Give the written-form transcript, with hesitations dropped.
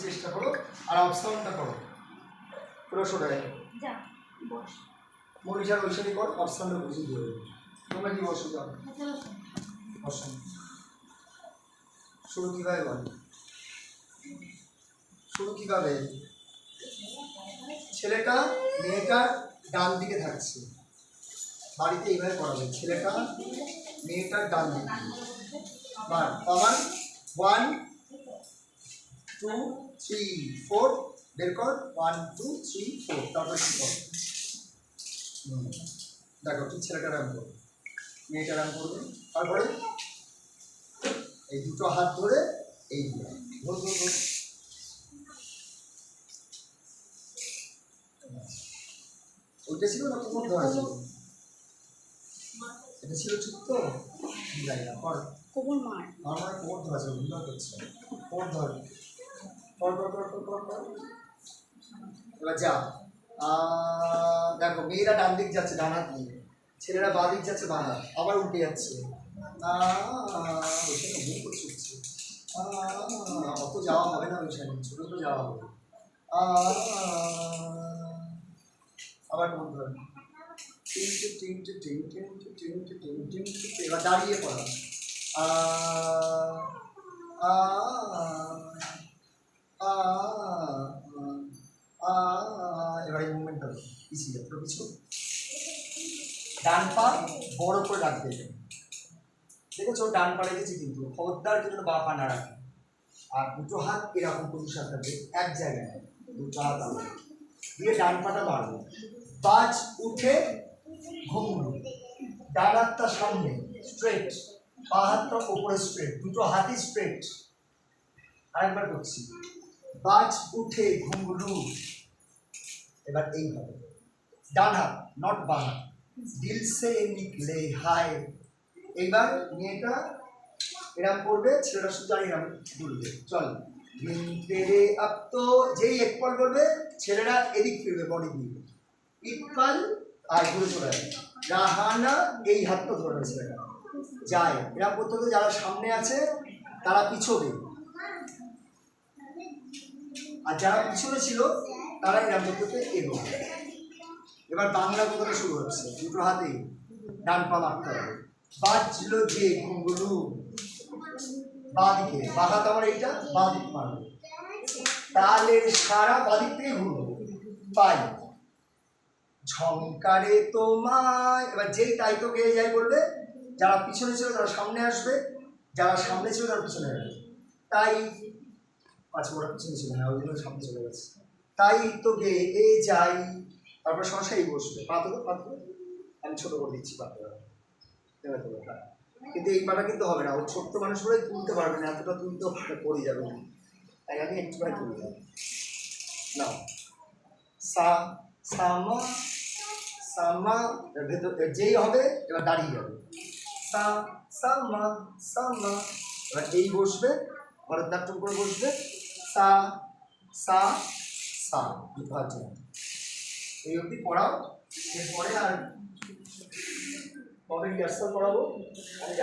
চেষ্টা করো আর অফ সাউন্ডটা করো পুরো শোনায় যা বস মনীষার ওইখানে কর অফ সাউন্ডটা বুঝিয়ে দিয়ে দেবে তোমরা কি বসো যাও বসো শুরু কীভাবে বল শুরু কীভাবে ছেলেটা মেয়েটার ডান দিকে থাকছে বাড়িতে এইভাবে পড়াবে ছেলেটা মেয়েটার ডান দিকে বার কমান 1 2 3 4 বের কর 1 2 3 4 তারপর কি কর দেখো কি ছেলেটা রান করবে মেয়েটা রান করবে তারপরে এই দুটো হাত ধরে এই ধর ধর ধর ওইটা ছিল না কোমর ধরা ছিল এটা ছিল ঠিক তো যাই না কর কোমর মার আমার কোমর ধরা ছিল ভুল করছে কোমর ধর কর কর কর কর কর কর এবার যা দেখো মেয়েরা ডান দিক যাচ্ছে ডান হাত নিয়ে ছেলেরা বাঁ দিক যাচ্ছে বাঁ হাত আবার উল্টে যাচ্ছে ওইখানে ভুল করছে অত যাওয়া হবে না ওইখানে ছোটো ছোটো যাওয়া হবে আবার কোমর ধর এবার দাঁড়িয়ে পড়া এবার এই মুভমেন্ট হবে পিছিয়ে যাবে পিছু ডান পা বড় করে রাখবে দেখেছো ডান পা রেখেছি কিন্তু খবরদার কিন্তু বা পা না রাখে আর দুটো হাত এরকম পজিশন থাকবে এক জায়গায় দুটো হাত আলাদা দিয়ে ডান পাটা মারবো বাজ উঠে ঘুমলো ডান হাতটা সামনে স্ট্রেট পা হাতটা উপরে স্ট্রেট দুটো হাতই স্ট্রেট আরেকবার করছি বাজ উঠে ঘুমলু এবার এইভাবে ডান হাত নট বাঁ হাত দিল সে নিকলে হায় এইবার মেয়েটা এরম করবে ছেলেটা শুধু এরম দুলবে চল তেরে আপ তো যেই এক পল করবে ছেলেরা এদিক ফিরবে বডি দিয়ে ইকবাল আর ঘুরে চলে যাবে রাহানা এই হাতটা ধরে ছেলেটা যায় এরম করতে করতে যারা সামনে আছে তারা পিছবে আর যারা পিছনে ছিল তারা এরম করতে করতে এগোবে এবার বাংলা কথাটা শুরু হচ্ছে দুটো হাতেই ডান পা মারতে হবে বাজলো যে ঘুঙ্গুরু বাঁ দিকে বাঁ হাত আমার এইটা বাঁ দিক মারবে তাহলে সারা বাঁ দিক থেকে ঘুরবো পাই ঝংকারে তোমায় এবার যেই তাই তো গেয়ে যায় বলবে যারা পিছনে ছিল তারা সামনে আসবে যারা সামনে ছিল তারা পিছনে আসবে তাই আচ্ছা ওরা পিছনে ছিল না ওই জন্য সামনে চলে গেছে তাই তো গেয়ে এ যাই তারপর শশাই বসবে পাতো আমি ছোট করে দিচ্ছি পাতো কিন্তু এই পাটা কিন্তু হবে না ও ছোট্ট মানুষগুলোই তুলতে পারবে না এতটা তুলতেও পড়ে যাবে না তাই আমি একটু করে তুলে যাবো না সা সামা সামা ভেতর যেই হবে এবার দাঁড়িয়ে যাবে সা সামা সামা এবার এই বসবে ভরতনাট্যম করে বসবে সা সা সা বিভাজ্য এই অবধি পড়াও এরপরে আর কবে রিহার্সাল করাবো আমি